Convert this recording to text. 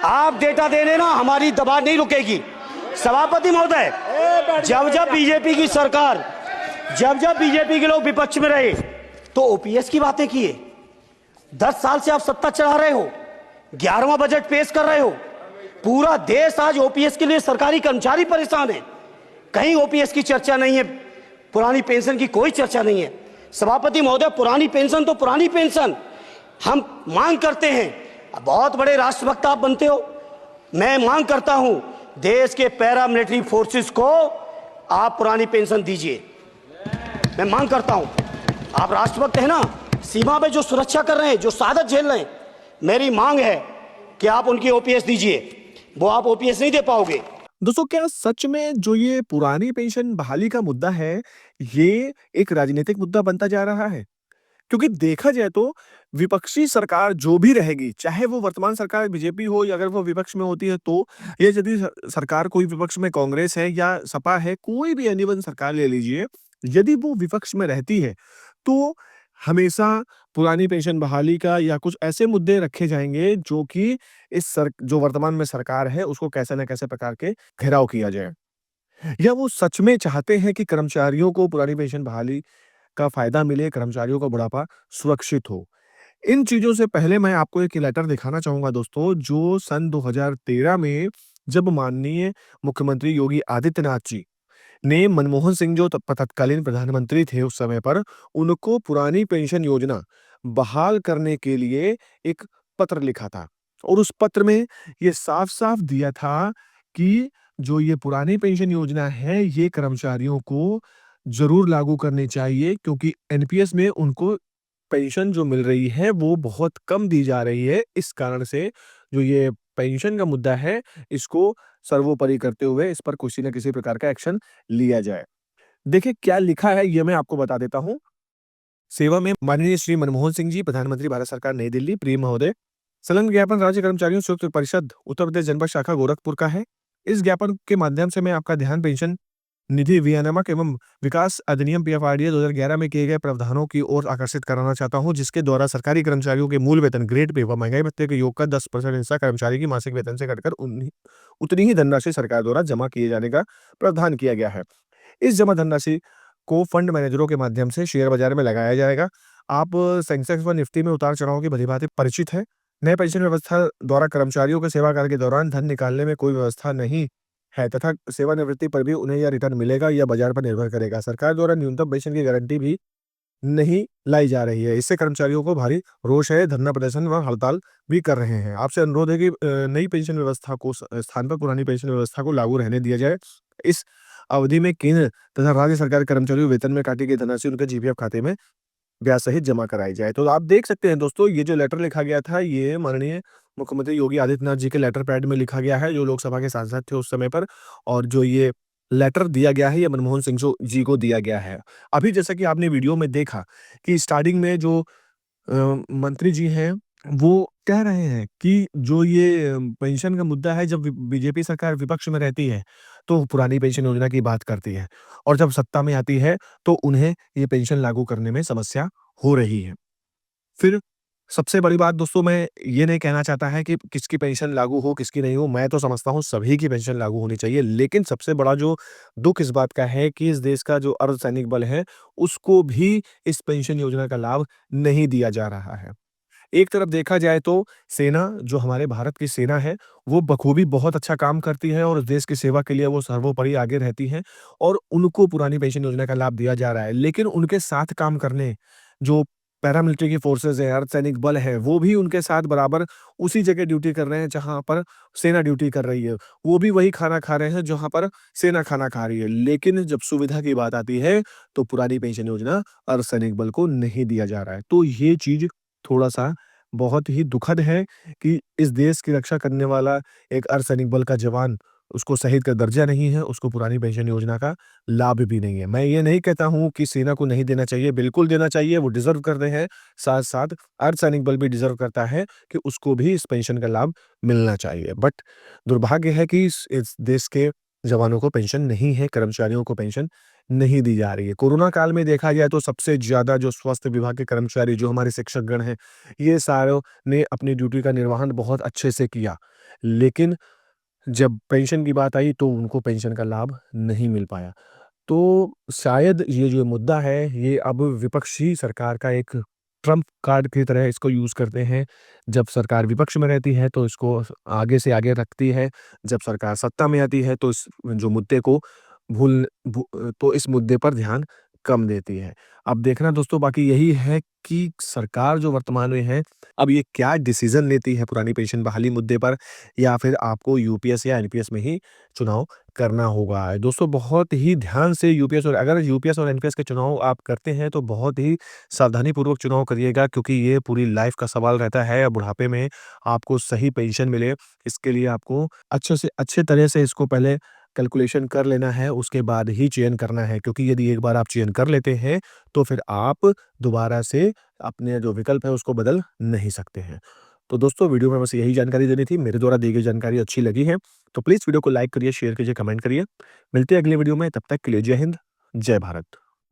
आप डेटा देने ना, हमारी दबाव नहीं रुकेगी। सभापति महोदय, जब जब बीजेपी की सरकार, जब जब बीजेपी के लोग विपक्ष में रहे तो ओपीएस की बातें किए। 10 साल से आप सत्ता चढ़ा रहे हो, 11वां बजट पेश कर रहे हो। पूरा देश आज ओपीएस के लिए, सरकारी कर्मचारी परेशान है। कहीं ओपीएस की चर्चा नहीं है, पुरानी पेंशन की कोई चर्चा नहीं है। सभापति महोदय, पुरानी पेंशन तो पुरानी पेंशन हम मांग करते हैं। बहुत बड़े राष्ट्रभक्त आप बनते हो, मैं मांग करता हूं देश के पैरामिलिट्री फोर्सेस को आप पुरानी पेंशन दीजिए। मैं मांग करता हूं, आप राष्ट्रभक्त हैं ना, सीमा पे जो सुरक्षा कर रहे हैं, जो शहादत झेल रहे हैं, मेरी मांग है कि आप उनकी ओपीएस दीजिए। वो आप ओपीएस नहीं दे पाओगे। दोस्तों, क्या सच में जो ये पुरानी पेंशन बहाली का मुद्दा है, ये एक राजनीतिक मुद्दा बनता जा रहा है? क्योंकि देखा जाए तो विपक्षी सरकार जो भी रहेगी, चाहे वो वर्तमान सरकार बीजेपी हो या अगर वो विपक्ष में होती है तो, या यदि सरकार कोई विपक्ष में कांग्रेस है या सपा है, कोई भी एनी वन सरकार ले लीजिए, यदि वो विपक्ष में रहती है तो हमेशा पुरानी पेंशन बहाली का या कुछ ऐसे मुद्दे रखे जाएंगे जो कि जो वर्तमान में सरकार है उसको कैसे न कैसे प्रकार के घेराव किया जाए। या वो सच में चाहते हैं कि कर्मचारियों को पुरानी पेंशन बहाली का फायदा मिले, कर्मचारियों का बुढ़ापा सुरक्षित हो। इन चीजों से पहले मैं आपको एक लेटर दिखाना चाहूंगा दोस्तों, जो सन 2013 में जब माननीय मुख्यमंत्री योगी आदित्यनाथ जी ने मनमोहन सिंह जो तत्कालीन प्रधानमंत्री थे उस समय पर, उनको पुरानी पेंशन योजना बहाल करने के लिए एक पत्र लिखा था। और उस पत्र में ये साफ-साफ दिया था कि जो ये पुरानी पेंशन योजना है, ये कर्मचारियों को ज़रूर लागू करनी चाहिए, क्योंकि एनपीएस में उनको पेंशन जो मिल रही है वो बहुत कम दी जा रही है। इस कारण से जो ये पेंशन का मुद्दा है, इसको सर्वोपरि करते हुए इस पर किसी न किसी प्रकार का एक्शन लिया जाए। देखिए क्या लिखा है ये मैं आपको बता देता हूँ। सेवा में माननीय श्री मनमोहन सिंह जी, प्रधानमंत्री भारत सरकार, नई दिल्ली। प्रिय महोदय, संलग्न ज्ञापन राज्य कर्मचारियों संयुक्त परिषद उत्तर प्रदेश जनपद शाखा गोरखपुर का है। इस ज्ञापन के माध्यम से मैं आपका ध्यान पेंशन निधि विनियामक एवं विकास अधिनियम पीएफआरडीए 2011 में किए गए प्रावधानों की ओर आकर्षित कराना चाहता हूं, जिसके द्वारा सरकारी कर्मचारियों के मूल वेतन, ग्रेड पे व महंगाई भत्ते के योग का 10% हिस्सा कर्मचारी की मासिक वेतन से घटकर उतनी ही धनराशि सरकार द्वारा जमा किए जाने का प्रावधान किया गया है। इस जमा धनराशि को फंड मैनेजरों के माध्यम से शेयर बाजार में लगाया जाएगा। आप सेंसेक्स व निफ्टी में उतार चढ़ाव की भलीभांति परिचित है। नए पेंशन व्यवस्था द्वारा कर्मचारियों के सेवाकाल के दौरान धन निकालने में कोई व्यवस्था नहीं है तथा सेवानिवृत्ति पर भी उन्हें यह रिटर्न मिलेगा या बाजार पर निर्भर करेगा। सरकार द्वारा न्यूनतम पेंशन की गारंटी भी नहीं लाई जा रही है। इससे कर्मचारियों को भारी रोष है, धरना प्रदर्शन व हड़ताल भी कर रहे हैं। आपसे अनुरोध है कि नई पेंशन व्यवस्था को स्थान पर पुरानी पेंशन व्यवस्था को लागू रहने दिया जाए। इस अवधि में केंद्र तथा राज्य सरकार कर्मचारियों वेतन में काटी गई धनराशि उनके जीपीएफ खाते में ब्याज सहित जमा कराई जाए। तो आप देख सकते हैं दोस्तों, ये जो लेटर लिखा गया था, ये माननीय मुख्यमंत्री योगी आदित्यनाथ जी के लेटर पैड में लिखा गया है, जो लोकसभा के सांसद थे उस समय पर। और जो ये लेटर दिया गया है, ये मनमोहन सिंह जी को दिया गया है। अभी जैसा कि आपने वीडियो में देखा कि स्टार्टिंग में जो मंत्री जी हैं, वो कह रहे हैं कि जो ये पेंशन का मुद्दा है, जब बीजेपी सरकार विपक्ष में रहती है, तो पुरानी पेंशन योजना की बात करती है और जब सत्ता में आती है, तो उन्हें ये पेंशन लागू करने में समस्या हो रही है। फिर सबसे बड़ी बात दोस्तों, मैं ये नहीं कहना चाहता है कि किसकी पेंशन लागू हो, किसकी नहीं हो। मैं तो समझता हूँ सभी की पेंशन लागू होनी चाहिए। लेकिन सबसे बड़ा जो दुःख इस बात का है कि इस देश का जो अर्धसैनिक बल है, उसको भी इस पेंशन योजना का लाभ नहीं दिया जा रहा है। एक तरफ देखा जाए तो सेना, जो हमारे भारत की सेना है, वो बखूबी बहुत अच्छा काम करती है और देश की सेवा के लिए वो सर्वोपरि आगे रहती हैं और उनको पुरानी पेंशन योजना का लाभ दिया जा रहा है। लेकिन उनके साथ काम करने जो पैरामिलिट्री की फोर्सेज़ हैं, अर्धसैनिक बल है, वो भी उनके साथ बराबर उसी जगह ड्यूटी कर रहे हैं जहाँ पर सेना ड्यूटी कर रही है। वो भी वही खाना खा रहे हैं जहाँ पर सेना खाना खा रही है। लेकिन जब सुविधा की बात आती है, तो पुरानी पेंशन योजना अर्धसैनिक बल को नहीं दिया जा रहा है। तो ये चीज़ थोड़ा-सा बहुत ही दुखद है कि इस देश की रक्षा करने वाला एक अर्धसैनिक बल का जवान, उसको शहीद का दर्जा नहीं है, उसको पुरानी पेंशन योजना का लाभ भी नहीं है। मैं ये नहीं कहता हूँ कि सेना को नहीं देना चाहिए, बिल्कुल देना चाहिए, वो डिज़र्व करते हैं। साथ-साथ अर्धसैनिक बल भी डिज़र्व करता है कि उसको भी इस पेंशन का लाभ मिलना चाहिए। बट दुर्भाग्य है कि इस देश के जवानों को पेंशन नहीं है, कर्मचारियों को पेंशन नहीं दी जा रही है। कोरोना काल में देखा जाए तो सबसे ज़्यादा जो स्वास्थ्य विभाग के कर्मचारी, जो हमारे शिक्षकगण हैं, ये सारों ने अपनी ड्यूटी का निर्वहन बहुत अच्छे से किया। लेकिन जब पेंशन की बात आई तो उनको पेंशन का लाभ नहीं मिल पाया। तो शायद ये जो मुद्दा है, ये अब विपक्षी सरकार का एक ट्रम्प कार्ड की तरह इसको यूज़ करते हैं। जब सरकार विपक्ष में रहती है तो इसको आगे से आगे रखती है, जब सरकार सत्ता में आती है तो इस जो मुद्दे को तो इस मुद्दे पर ध्यान कम देती है। अब देखना दोस्तों बाकी यही है कि सरकार जो वर्तमान में है, अब ये क्या डिसीज़न लेती है पुरानी पेंशन बहाली मुद्दे पर, या फिर आपको यूपीएस या एनपीएस में ही चुनाव करना होगा। दोस्तों बहुत ही ध्यान से यूपीएस और एनपीएस के चुनाव आप करते हैं तो बहुत ही सावधानीपूर्वक चुनाव करिएगा, क्योंकि ये पूरी लाइफ का सवाल रहता है। बुढ़ापे में आपको सही पेंशन मिले, इसके लिए आपको अच्छे तरह से इसको पहले कैलकुलेशन कर लेना है, उसके बाद ही चयन करना है, क्योंकि यदि एक बार आप चयन कर लेते हैं तो फिर आप दोबारा से अपने जो विकल्प है उसको बदल नहीं सकते हैं। तो दोस्तों वीडियो में बस यही जानकारी देनी थी। मेरे द्वारा दी गई जानकारी अच्छी लगी है तो प्लीज़ वीडियो को लाइक करिए, शेयर कीजिए, कमेंट करिए। मिलते हैं अगले वीडियो में, तब तक के लिए जय हिंद, जय भारत।